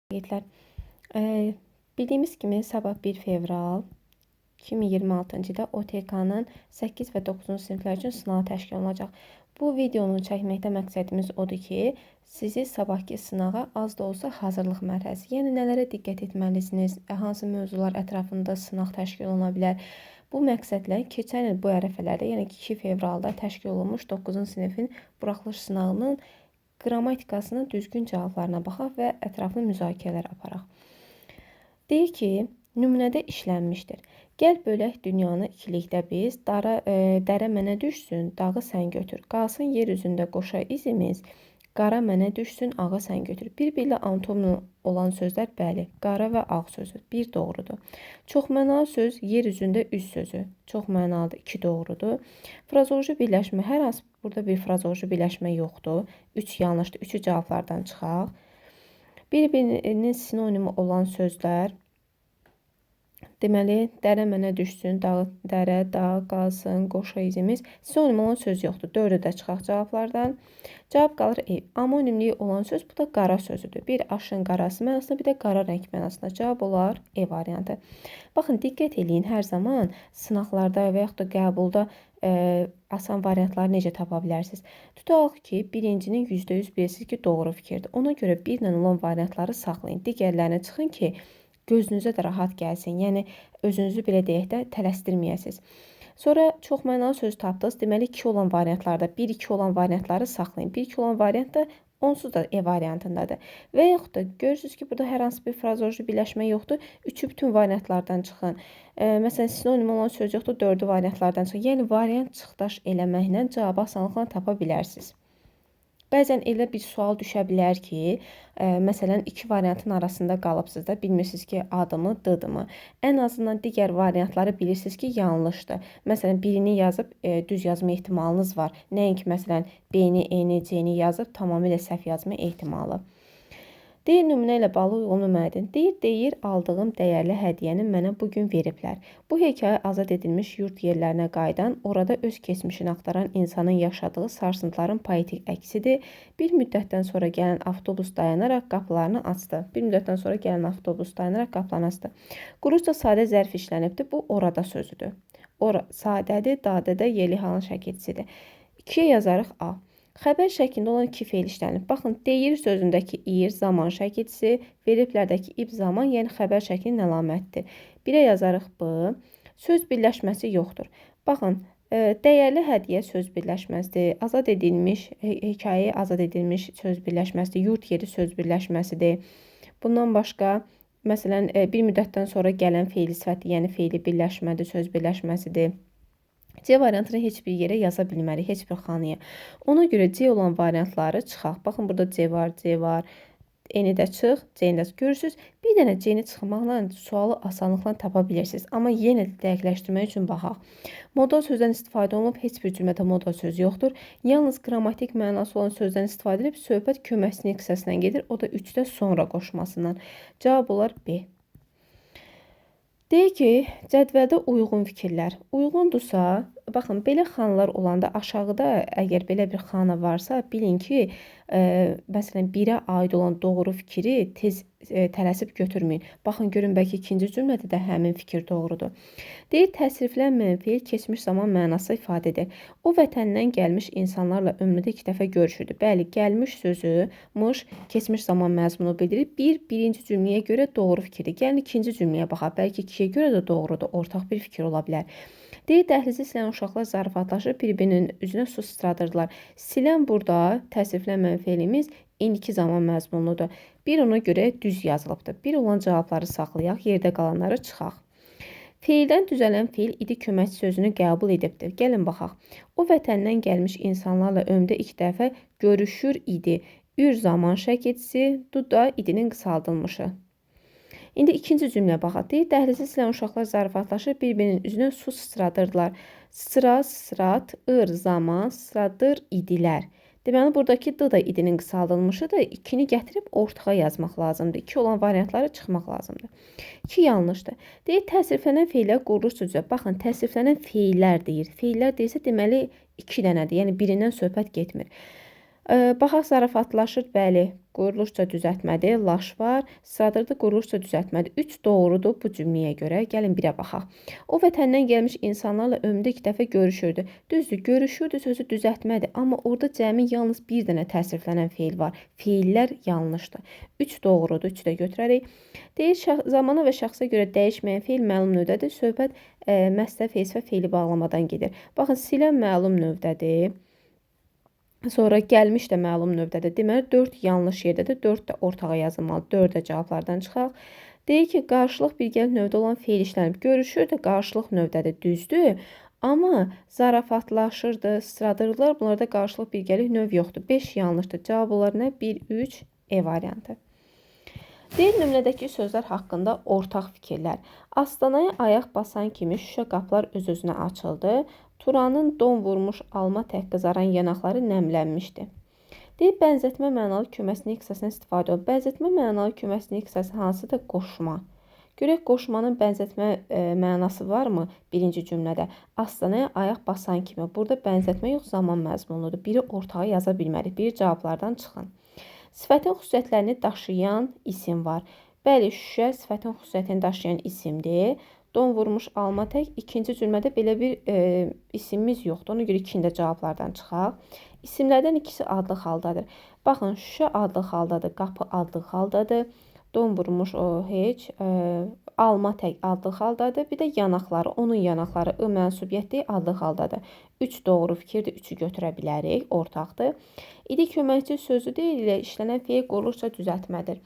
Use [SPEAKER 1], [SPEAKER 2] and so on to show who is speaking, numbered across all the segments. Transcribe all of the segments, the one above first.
[SPEAKER 1] Yiğitlər, bildiyimiz kimi sabah 1 fevral 2026-cı ildə OTK-nın 8 və 9-cu siniflər üçün sınağı təşkil olunacaq. Bu videonu çəkməkdə məqsədimiz odur ki, sizi sabahki sınağa az da olsa hazırlıq mərhələsi, yəni nələrə diqqət etməlisiniz, hansı mövzular ətrafında sınaq təşkil oluna bilər. Bu məqsədlə keçən il bu ərəfələrdə, yəni 2 fevralda təşkil olunmuş 9-cu sinifin buraxılış sınağının qrammatikasının düzgün cavablarına baxaq və ətraflı müzakirələr aparaq. Deyir ki, nümunədə işlənmişdir. Gəl bölək dünyanı ikilikdə biz, dərə mənə düşsün, dağı sən götür. Qalsın yer üzündə qoşa izimiz, qara mənə düşsün, ağı sən götür. Bir-birlə antonimli olan sözlər bəli, qara və ağ sözü. 1 doğrudur. Çoxmənalı söz yer üzündə üz sözü. Çox mənalıdır, 2 doğrudur. Frazoloji birləşmə, hər hansı burada bir frazoloji birləşmə yoxdur. 3 yanlışdır, 3-ü cavablardan çıxaq. Bir-birinin sinonimi olan sözlər, deməli, dərə mənə düşsün, dərə, dağ, qalsın, qoşa izimiz. Sinonim olan söz yoxdur. 4-ü də çıxaq cavablardan. Cavab qalır ev. Amonimliyi olan söz, bu da qara sözüdür. Bir aşın qarası mənasında, bir də qara rəng mənasında. Cavab olar ev variantı. Baxın, diqqət eləyin, hər zaman sınaqlarda və yaxud da qəbulda asan variantları necə tapa bilərsiniz? Tutaq ki, birincinin %100 bilirsiniz ki, doğru fikirdir. Ona görə birlə olan variantları saxlayın. Digərlərini çıxın ki, gözünüzə də rahat gəlsin. Yəni, özünüzü belə deyək də tələsdirməyəsiniz. Sonra çoxmənalı söz tapdınız. Deməli, 2 olan variantlarda 1-2 olan variantları saxlayın. 1-2 olan variant da onsuz da E variantındadır. Və yaxud da görürsünüz ki, burada hər hansı bir frazoloji birləşmə yoxdur. 3-ü bütün variantlardan çıxın. Məsələn, sinonim olan söz yoxdur, 4-ü variantlardan çıxın. Yəni, variant çıxdaş eləməklə cavabı asanlıqla tapa bilərsiniz. Bəzən elə bir sual düşə bilər ki, məsələn, 2 variantın arasında qalıbsınız da, bilmirsiniz ki, A-dımı, D-dımı. Ən azından digər variantları bilirsiniz ki, yanlışdır. Məsələn, birini yazıb düz yazma ehtimalınız var. Nəinki, məsələn, B-ni, E-ni, C-ni yazıb tamamilə səhv yazma ehtimalı. Deyir, nümunə ilə bağlı uyğun nümunə edin. Deyir, aldığım dəyərli hədiyyəni mənə bugün veriblər. Bu hekayə azad edilmiş yurt yerlərinə qayıdan, orada öz keçmişini axtaran insanın yaşadığı sarsıntıların poetik əksidir. Bir müddətdən sonra gələn avtobus dayanaraq qapılarını açdı. Qurusca sadə zərf işlənibdir. Bu orada sözüdür. Sadədir, dadədə yeli halın şəkilçisidir. 2-yə yazarıq A. Xəbər şəklində olan 2 feil işlənib. Baxın, deyir sözündəki ir zaman şəkilçisi, veriblərdəki ib zaman, yəni xəbər şəklinin əlamətdir. 1-ə yazarıq B. Söz birləşməsi yoxdur. Baxın, dəyərli hədiyyə söz birləşməsidir. Azad edilmiş, hekayə azad edilmiş söz birləşməsidir. Yurt yeri söz birləşməsidir. Bundan başqa, məsələn, bir müddətdən sonra gələn feili sifəti, yəni feili birləşmədir, söz birləşməsidir. C variantını heç bir yerə yaza bilmərik, heç bir xanıya. Ona görə C olan variantları çıxaq. Baxın, burada C var. Eni də çıx, C-ni də görürsünüz. Bir dənə C-ni çıxmaqla sualı asanlıqla tapa bilirsiniz. Amma yenə də dəqiqləşdirmək üçün baxaq. Modal sözdən istifadə olunub, heç bir cümlədə modal söz yoxdur. Yalnız qrammatik mənası olan sözdən istifadə edib, söhbət köməkçinin qısasından gedir. O da 3-də sonra qoşmasından. Cavab olar B. Deyir ki, cədvəldə uyğun fikirlər. Uyğundursa, baxın, belə xanalar olanda aşağıda əgər belə bir xana varsa, bilin ki, məsələn, 1-ə aid olan doğru fikri tez tələsib götürməyin. Baxın, görün, bəlkə ikinci cümlədə də həmin fikir doğrudur. Deyir, təsriflənməyən feil keçmiş zaman mənası ifadə edir. O vətəndən gəlmiş insanlarla ömründə 2 dəfə görüşürdü. Bəli, gəlmiş sözü keçmiş zaman məzmunu bildirir. Birinci cümləyə görə doğru fikirdir. Gəlin, ikinci cümləyə baxaq. Bəlkə 2-yə görə də doğrudur. Ortaq bir fikir ola bilər. Deyir, dəhlizi silən uşaqlar zarafatlaşır, bir-birinin üzünə su sıçradırdılar. Silən burada təsriflənməyən feilimiz indiki zaman məzmunludur. Bir ona görə düz yazılıbdır. Bir olan cavabları saxlayaq, yerdə qalanları çıxaq. Feildən düzələn feil idi köməkçi sözünü qəbul edibdir. Gəlin baxaq. O vətəndən gəlmiş insanlarla ömrüdə 2 dəfə görüşür idi. Ür zaman şəkilçisi, da idinin qısaldılmışı. İndi ikinci cümləyə baxaq. Deyir, dəhlizi silən uşaqlar zarafatlaşır, bir-birinin üzünə su sıçradırdılar. Sıra, sıçrat, zaman, sıçradır idilər. Deməli, buradakı D da idinin qısaldılmışıdır. 2-ni gətirib ortağa yazmaq lazımdır. 2 olan variantları çıxmaq lazımdır. 2 yanlışdır. Deyir, təsriflənən feillər quruluş sözü. Baxın, təsriflənən feillər deyir. Feillər deyirsə, deməli 2 dənədir. Yəni, birindən söhbət getmir. Baxaq zarafatlaşır, bəli, quruluşca düzəltmədir, laş var. Sıradırdı, quruluşca düzəltmədir. 3 doğrudur bu cümləyə görə. Gəlin birə baxaq. O vətəndən gəlmiş insanlarla ömründə 2 dəfə görüşürdü. Düzdür, görüşürdü sözü düzəltmədir, amma orada cəmi yalnız bir dənə təsriflənən feil var. Feillər yanlışdır. 3 doğrudur, 3 də götürərik. Deyir, zamana və şəxsə görə dəyişməyən feil məlum növdədir. Söhbət məsdər, feil və feili bağlamadan gedir. Baxın, silən məlum növdədir. Sonra gəlmiş də məlum növdədir. Deməli 4 yanlış yerdədir. 4 də ortağa yazılmalı. 4 də cavablardan çıxaq. Deyir ki, qarşılıq birgəlik növdə olan feil işlənib. Görüşür də qarşılıq növdədir. Düzdür. Amma zarafatlaşırdı, sıradırdılar. Bunlarda qarşılıq birgəlik növ yoxdur. 5 yanlışdır. Cavab olar nə? 1, 3, E variantı. Deyir, nümunədəki sözlər haqqında ortaq fikirlər. Astanaya ayaq basan kimi şüşə qapılar öz-özünə açıldı. Turanın don vurmuş alma tək qızaran yanaqları nəmlənmişdi. Deyir, bənzətmə mənalı köməkçilik hissəsindən istifadə olunur. Bənzətmə mənalı köməkçilik hissəsi hansıdır? Qoşma. Görək, qoşmanın bənzətmə mənası varmı birinci cümlədə? Astanaya ayaq basan kimi. Burada bənzətmə yox, zaman məzmunudur. Biri ortağa yaza bilmərik. Biri cavablardan çıxın. Sifətin xüsusiyyətlərini daşıyan isim var. Bəli, şüşə sifətin xüsusiyyətini daşıyan isimdir. Don vurmuş alma tək. İkinci cümlədə belə bir isimimiz yoxdur. Ona görə ikində cavablardan çıxaq. İsimlərdən ikisi adlı haldadır. Baxın, şüşə adlı haldadır, qapı adlı haldadır. Don vurmuş o heç, alma tək adlı haldadır. Bir də yanaqları, onun yanaqları I mənsubiyyətli adlı haldadır. 3 doğru fikirdir, 3'ü götürə bilərik, ortaqdır. İdi köməkçi sözü deyil ilə işlənən feil quruluşca düzəltmədir.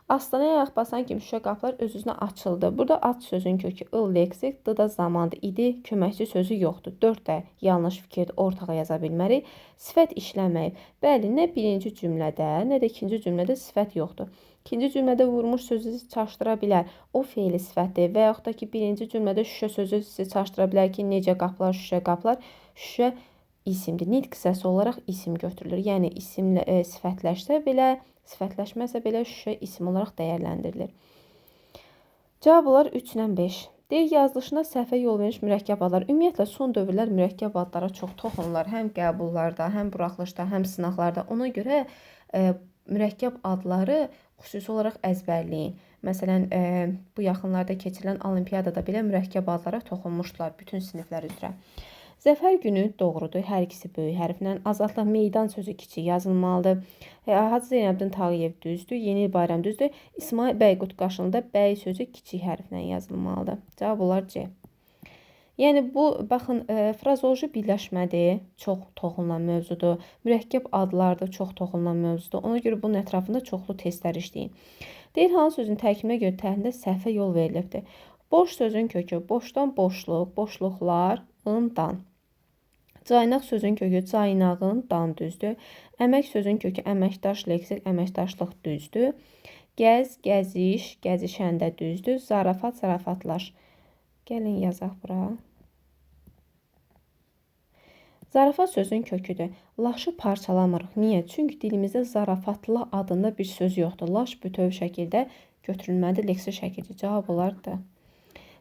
[SPEAKER 1] Astanaya ayaq basan kimi şüşə qapılar öz-özünə açıldı. Burada at sözün kökü ıl leksik, d da zamandır. İdi köməkçi sözü yoxdur. 4 də yanlış fikirdir, ortağa yaza bilmərik. Sifət işləməyib. Bəli, nə birinci cümlədə, nə də ikinci cümlədə sifət yoxdur. İkinci cümlədə vurmuş sözü çaşdıra bilər. O feili sifətdir və yaxud da ki, birinci cümlədə şüşə sözü sizi çaşdıra bilər ki, necə qapılar, şüşə qapılar. Şüşə isimdir. Nitq hissəsi olaraq isim götürülür. Yəni, isimlə sifətləşsə belə, sifətləşməsə belə şüşə isim olaraq dəyərləndirilir. Cavab olar 3 ilə 5. Deyir, yazılışına səhvə yol vermiş mürəkkəb adlar. Ümumiyyətlə, son dövrlər mürəkkəb adlara çox toxunurlar. Həm qəbullarda, həm buraxılışda, həm sınaqlarda. Ona görə mürəkkəb adları xüsusi olaraq əzbərləyin. Məsələn, bu yaxınlarda keçirilən olimpiyadada belə mürəkkəb adlara toxunmuşdular bütün siniflər üzrə. Zəfər günü doğrudur. Hər ikisi böyük hərflə. Azadlıq meydan sözü kiçik yazılmalıdır. Hacı Zeynəbdin Tağıyev düzdür. Yeni il bayram düzdür. İsmail Bəykut qaşında bəy sözü kiçik hərflə yazılmalıdır. Cavab olar C. Yəni bu, baxın, frazoloji birləşmədir. Çox toxunulan mövzudur. Mürəkkəb adlardır. Çox toxunulan mövzudur. Ona görə bunun ətrafında çoxlu testlər işləyin. Deyir, hansı sözün tərkibinə görə təhlildə səhvə yol verilibdir. Boş sözün kökü boşdan boşluq, boşluqlar, dan. Caynaq sözün kökü caynağın, dan düzdür. Əmək sözün kökü əməkdaş, leksik, əməkdaşlıq düzdür. Gəz, gəziş, gəzişəndə düzdür. Zarafat, zarafatlaş. Gəlin yazaq bura. Zarafat sözün köküdür. Laşı parçalamırıq. Niyə? Çünki dilimizdə zarafatlı adında bir söz yoxdur. Laş bütöv şəkildə götürülməlidir, leksik şəkildə. Cavab olardı.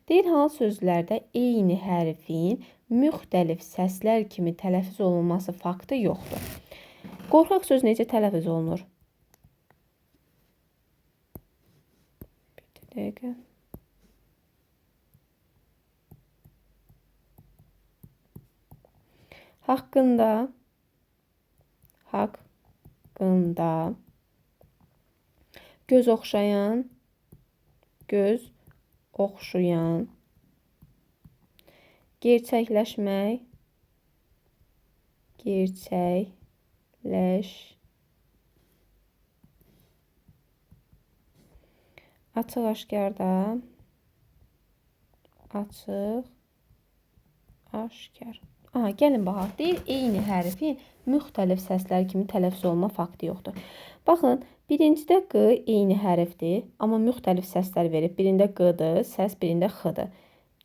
[SPEAKER 1] Deyir, hansı sözlərdə eyni hərfin müxtəlif səslər kimi tələffüz olunması faktı yoxdur. Qorxaq söz necə tələffüz olunur? Bir dəqiqə. Haqqında, haqqında, göz oxşayan, göz oxşayan, gerçəkləşmək, gerçəkləş, açıq aşkarda, açıq aşkar. Aha, gəlin baxaq. Deyir, eyni hərfin müxtəlif səslər kimi tələffüz olma faktı yoxdur. Baxın, birincidə q eyni hərfdir, amma müxtəlif səslər verib. Birində q'dır, səs birində x-dır.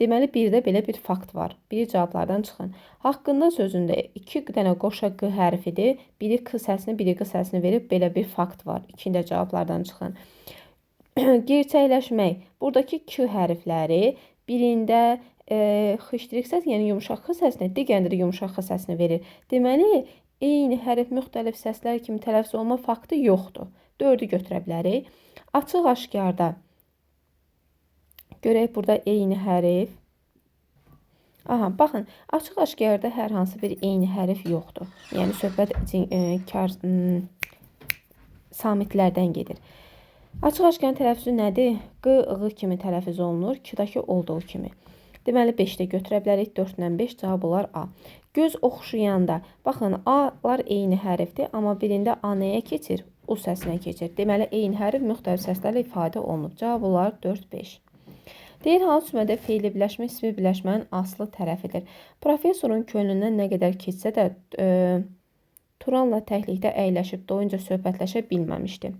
[SPEAKER 1] Deməli, birdə belə bir fakt var. Biri cavablardan çıxın. Haqqında sözündə 2 dənə qoşa q hərfidir. Biri k səsini, biri q səsini verib. Belə bir fakt var. İkində cavablardan çıxın. Gerçəkləşmək. Buradakı k hərfləri birində xıştırıq səs, yəni yumuşaq x səsini, digərində də yumuşaq x səsini verir. Deməli, eyni hərf müxtəlif səslər kimi tələffüz olma faktı yoxdur. 4-ü götürə bilərik. Açıq aşkarda görək burada eyni hərf. Aha, baxın, açıq aşkarda hər hansı bir eyni hərf yoxdur. Yəni söhbət samitlərdən gedir. Açıq aşkarın tələffüzü nədir? Q, ığ kimi tələffüz olunur, 2-dakı olduğu kimi. Deməli 5-də götürə bilərik, 4-dən 5 cavab olar A. Göz oxşayanda, baxın, A-lar eyni hərfdir, amma birində A nəyə keçir? U səsinə keçir. Deməli, eyni hərf müxtəlif səslərlə ifadə olunub. Cavab olar 4-5. Deyir, hansı cümlədə fe'li birləşmə ismi birləşmənin aslı tərəfidir. Professorun könlündən nə qədər keçsə də Turanla təklikdə əyləşib doyunca söhbətləşə bilməmişdi.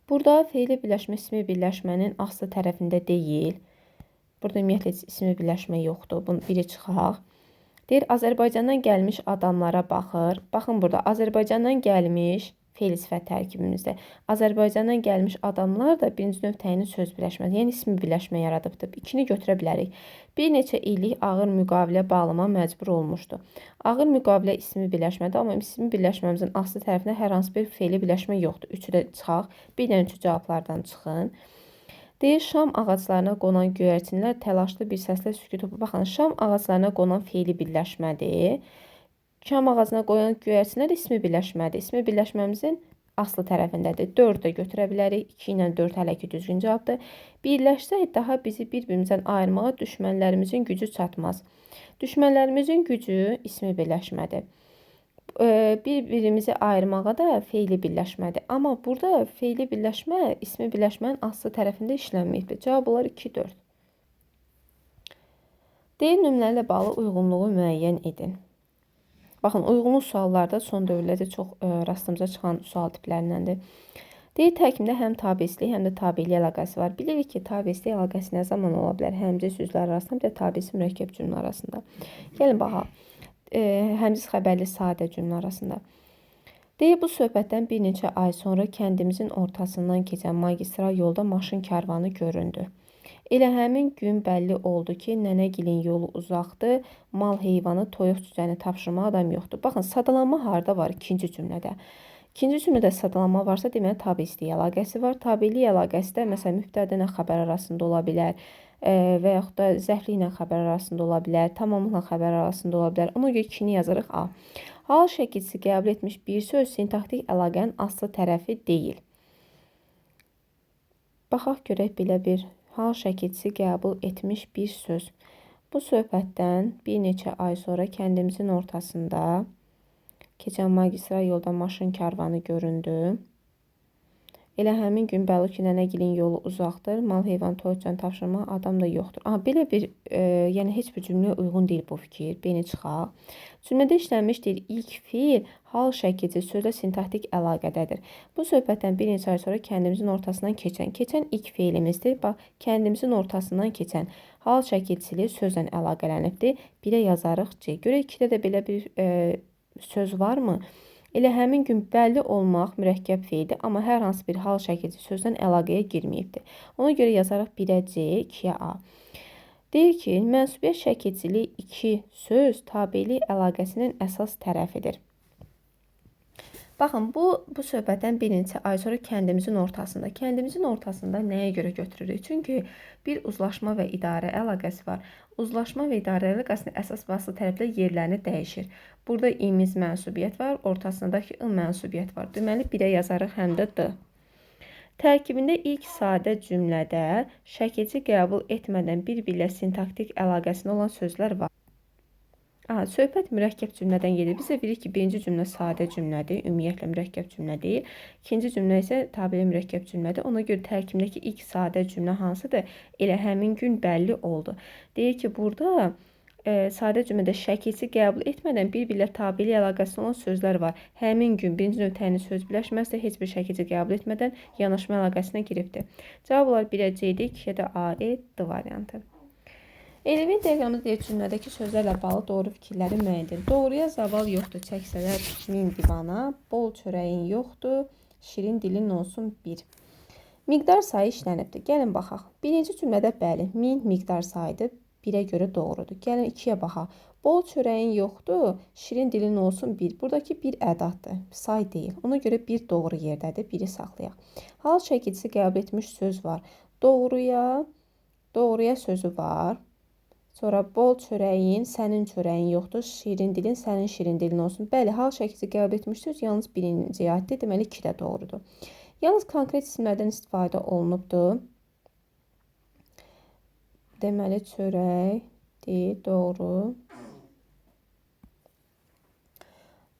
[SPEAKER 1] Burada fe'li birləşmə ismi birləşmənin aslı tərəfində deyil. Burada ümumiyyətlə ismi birləşmə yoxdur. Bunun biri çıxaq. Deyir, Azərbaycandan gəlmiş adamlara baxır. Baxın burada Azərbaycandan gəlmiş fe'li sifət tərkibimizdə. Azərbaycandan gəlmiş adamlar da birinci növ təyinin söz birləşməsi, yəni ismi birləşmə yaradıbdır. 2-ni götürə bilərik. Bir neçə illik ağır müqavilə bağlama məcbur olmuşdu. Ağır müqavilə ismi birləşmədir, amma ismi birləşməmizin aslı tərəfində hər hansı bir fe'li birləşmə yoxdur. 3-ü də çıxaq. 1-dən 3 cavablardan çıxın. Deyir, şam ağaclarına qonan göyərçinlər təlaşlı bir səslə sükut edib. Baxın, şam ağaclarına qonan fe'li birləşmədir. Şam ağacına qoyan göyərçinlər ismi birləşmədir. İsmi birləşməmizin aslı tərəfindədir. 4-ü də götürə bilərik. 2 ilə 4 hələ ki düzgün cavabdır. Birləşsək daha bizi bir-birimizdən ayırmağa düşmənlərimizin gücü çatmaz. Düşmənlərimizin gücü ismi birləşmədir. Bir-birimizi ayırmağa da fe'li birləşmədir. Amma burada fe'li birləşmə ismi birləşmənin aslı tərəfində işlənməyibdir. Cavab olar 2-4. Deyir, nümunələrlə bağlı uyğunluğu müəyyən edin. Baxın, uyğunluq suallarda son dövrlərdə çox rastımıza çıxan sual tiplərindəndir. Deyir, tərkibində həm tabiislik, həm də tabiilik əlaqəsi var. Bilirik ki, tabiislik əlaqəsi nə zaman ola bilər? Həmciz sözlər arasında, bir də tabiisi mürəkkəb cümlə arasında. Gəlin baxaq. Həmciz xəbərli sadə cümlə arasında. Deyir, bu söhbətdən bir neçə ay sonra kəndimizin ortasından keçən magistral yolda maşın karvanı göründü. Elə həmin gün bəlli oldu ki, nənəgilin yolu uzaqdır, mal heyvanı, toyuq cücəni tapşırmağa adam yoxdur. Baxın, sadalanma harda var? İkinci cümlədə. İkinci cümlədə sadalanma varsa, deməli tabiislik əlaqəsi var. Tabiilik əlaqəsi də məsələn mübtədə ilə xəbər arasında ola bilər və yaxud da zərfli ilə xəbər arasında ola bilər, tamamlıqla xəbər arasında ola bilər. Ona görə 2-ni yazırıq A. Hal şəkilsi qəbul etmiş bir söz sintaktik əlaqənin aslı tərəfi deyil. Baxaq görək belə bir hal şəkilsi qəbul etmiş bir söz. Bu söhbətdən bir neçə ay sonra kəndimizin ortasında keçən magistral yolda maşın karvanı göründü. Elə həmin gün bəlli ki, nənəgilin yolu uzaqdır, mal heyvan toyuqcan tapşırmağa adam da yoxdur. Belə bir, yəni heç bir cümləyə uyğun deyil bu fikir. Beni çıxaq. Cümlədə işlənmişdir ilk fiil hal şəkilsi sözlə sintaktik əlaqədədir. Bu söhbətdən bir neçə ay sonra kəndimizin ortasından keçən ilk fiilimizdir. Bax, kəndimizin ortasından keçən hal şəkilsili sözlə əlaqələnibdir. 1-ə yazarıq C. Görək 2-də də belə bir söz varmı? Elə həmin gün bəlli olmaq mürəkkəb feildir, amma hər hansı bir hal şəkilsi sözdən əlaqəyə girməyibdir. Ona görə yazarıq 1-ə C, 2-yə A. Deyir ki, mənsubiyyət şəkilsili 2 söz tabiilik əlaqəsinin əsas tərəfidir. Baxın, bu söhbətdən bir neçə ay sonra kəndimizin ortasında. Kəndimizin ortasında nəyə görə götürürük? Çünki bir uzlaşma və idarə əlaqəsi var. Uzlaşma və idarə əlaqəsinin əsas və aslı tərəflər yerlərini dəyişir. Burada imiz mənsubiyyət var, ortasındakı I mənsubiyyət var. Deməli, 1-ə yazarıq həm də D. Tərkibində ilk sadə cümlədə şəkilci qəbul etmədən bir-birlə sintaktik əlaqəsində olan sözlər var. Söhbət mürəkkəb cümlədən gedir. Bizə bilir ki, birinci cümlə sadə cümlədir, ümumiyyətlə mürəkkəb cümlə deyil. İkinci cümlə isə tabiilə mürəkkəb cümlədir. Ona görə tərkibindəki ilk sadə cümlə hansıdır? Elə həmin gün bəlli oldu. Deyir ki, burada sadə cümlədə şəkilsi qəbul etmədən bir-birlə tabiilik əlaqəsində olan sözlər var. Həmin gün birinci növ təyinli söz birləşməsi də heç bir şəkilci qəbul etmədən yanaşma əlaqəsinə giribdir. Cavab olar 1-ə C-dir, 2-yə də A, E, D variantı. Elvin diaqramı deyir cümlədəki sözlərlə bağlı doğru fikirləri müəyyən edin. Doğruya zaval yoxdur, çəksələr min divana, bol çörəyin yoxdur, şirin dilin olsun 1. Miqdar sayı işlənibdir. Gəlin baxaq. Birinci cümlədə bəli, 1000 miqdar sayıdır, 1-ə görə doğrudur. Gəlin 2-yə baxaq. Bol çörəyin yoxdur, şirin dilin olsun bir. Buradakı bir ədaddır, say deyil. Ona görə bir doğru yerdədir, biri saxlayaq. Hal çəkicisi qəbul etmiş söz var. Doğruya sözü var. Sonra bol çörəyin, sənin çörəyin yoxdur, şirin dilin, sənin şirin dilin olsun. Bəli, hal çəkicisi qəbul etmiş söz yalnız birinci aiddir, deməli 2 də doğrudur. Yalnız konkret isimlərdən istifadə olunubdur. Deməli çörəkdir, doğru.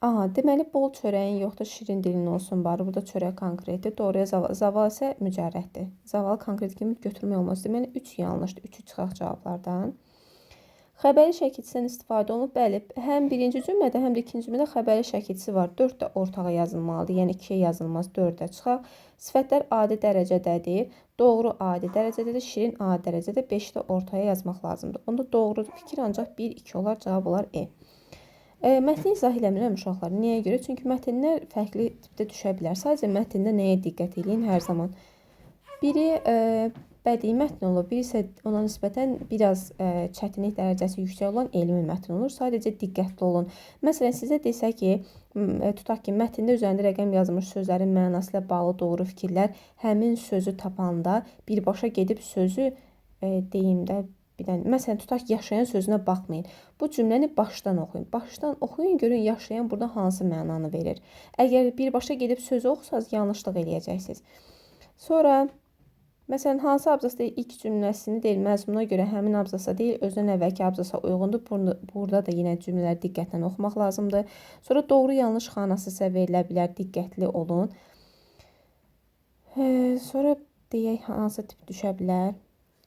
[SPEAKER 1] Aha, deməli bol çörəyin yoxdur, şirin dilin olsun var. Burada çörək konkretdir. Doğruya zaval isə mücərrəddir. Zavalı konkret kimi götürmək olmaz. Deməli 3 yanlışdır. 3'ü çıxaq cavablardan. Xəbəri şəkilçisindən istifadə olunub. Bəli, həm birinci cümlədə, həm də ikinci cümlədə xəbəri şəkilçisi var. 4 də ortağa yazılmalıdır. Yəni 2-yə yazılmaz, 4-ə çıxaq. Sifətlər adi dərəcədədir. Doğru adi dərəcədədir, şirin adi dərəcədə, 5 də ortaya yazmaq lazımdır. Onda doğru fikir ancaq 1-2 olar, cavab olar E. Mətni izah eləmirəm uşaqlar. Niyə görə? Çünki mətnlər fərqli tipdə düşə bilər. Sadəcə mətndə nəyə diqqət edin hər zaman? Biri bədii mətn olur, biri isə ona nisbətən biraz çətinlik dərəcəsi yüksək olan elmi mətn olur. Sadəcə diqqətli olun. Məsələn, sizə desək ki, tutaq ki, mətndə üzərində rəqəm yazılmış sözlərin mənası ilə bağlı doğru fikirlər həmin sözü tapanda birbaşa gedib sözü deyimdə məsələn, tutaq yaşayan sözünə baxmayın. Bu cümləni başdan oxuyun. Başdan oxuyun, görün yaşayan burada hansı mənanı verir. Əgər birbaşa gedib sözü oxusanız, yanlışlıq eləyəcəksiniz. Sonra, məsələn, hansı abzas deyil, ilk cümləsini deyil, məzmununa görə həmin abzasa deyil, özünə əvvəlki abzasa uyğundur. Burada da yenə cümlələri diqqətlə oxumaq lazımdır. Sonra doğru yanlış xanası isə verilə bilər, diqqətli olun. Sonra deyək, hansı tip düşə bilər?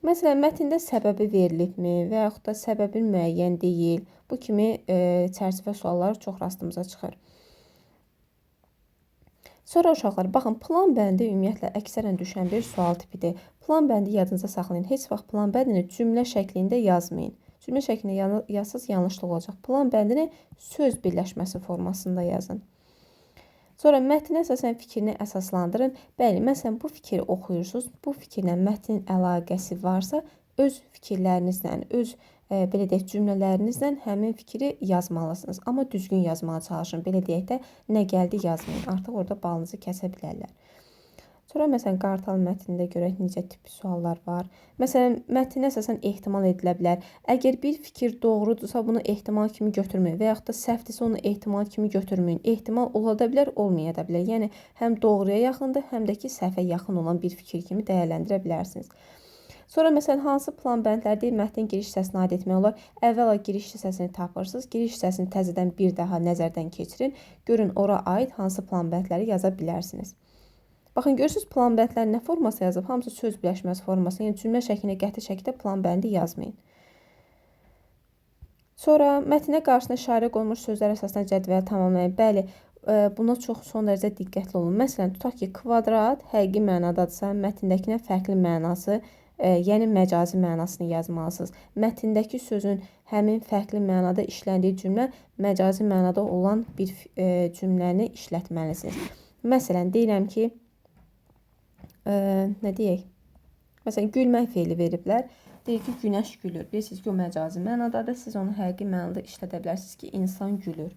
[SPEAKER 1] Məsələn, mətndə səbəbi verilibmi və yaxud da səbəbin müəyyən deyil. Bu kimi çərçivə suallar çox rastımıza çıxır. Sonra uşaqlar, baxın, plan bəndi ümumiyyətlə əksərən düşən bir sual tipidir. Plan bəndi yadınıza saxlayın. Heç vaxt plan bəndini cümlə şəklində yazmayın. Cümlə şəklində yazsaz yanlışlıq olacaq. Plan bəndini söz birləşməsi formasında yazın. Sonra mətninə əsasən fikrini əsaslandırın. Bəli, məsələn, bu fikri oxuyursunuz. Bu fikirlə mətnin əlaqəsi varsa, öz fikirlərinizlə, öz belə deyək, cümlələrinizlə həmin fikri yazmalısınız. Amma düzgün yazmağa çalışın. Belə deyək də, nə gəldi yazmayın. Artıq orada balınızı kəsə bilərlər. Sonra, məsələn, qartal mətnində görək necə tipi suallar var. Məsələn, mətninə əsasən ehtimal edilə bilər. Əgər bir fikir doğrudursa, bunu ehtimal kimi götürməyin və yaxud da səhvdirsə, onu ehtimal kimi götürməyin. Ehtimal ola da bilər, olmaya da bilər. Yəni, həm doğruya yaxındır, həm də ki, səhvə yaxın olan bir fikir kimi dəyərləndirə bilərsiniz. Sonra, məsələn, hansı plan bəndlərdə mətnin giriş hissəsinə aid etmək olar? Əvvəla giriş hissəsini tapırsınız. Giriş hissəsini təzədən bir daha nəzərdən keçirin. Görün, ora aid hansı plan bəndləri yaza bilərsiniz. Baxın, görürsünüz, plan bəndləri nə forması yazıb? Hamısı söz birləşməsi forması. Yəni, cümlə şəklində qəti şəkildə plan bəndi yazmayın. Sonra, mətninə qarşısına işarə qoyulmuş sözlər əsasında cədvəli tamamlayın. Bəli, buna çox son dərəcə diqqətli olun. Məsələn, tutaq ki, kvadrat həqiqi mənadadırsa, mətndəkinə fərqli mənası, yəni məcazi mənasını yazmalısınız. Mətndəki sözün həmin fərqli mənada işləndiyi cümlə məcazi mənada olan bir cümləni işlətməlisiniz. Məsələn, deyirəm ki, nə deyək? Məsələn, gülmək feili veriblər. Deyir ki, günəş gülür. Bilirsiniz ki, o məcazi mənadadır. Siz onu həqiqi mənada işlədə bilərsiniz ki, insan gülür.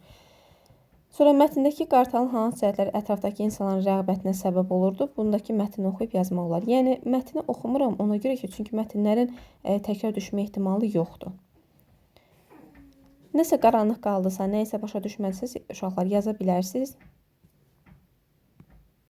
[SPEAKER 1] Sonra mətndəki qartalın hansı cəhətləri ətrafdakı insanların rəğbətinə səbəb olurdu? Bundakı mətni oxuyub yazmaq olar. Yəni, mətni oxumuram ona görə ki, çünki mətnlərin təkrar düşmə ehtimalı yoxdur. Nəsə qaranlıq qaldısa, nəyisə başa düşməlisiniz, uşaqlar yaza bilərsiniz.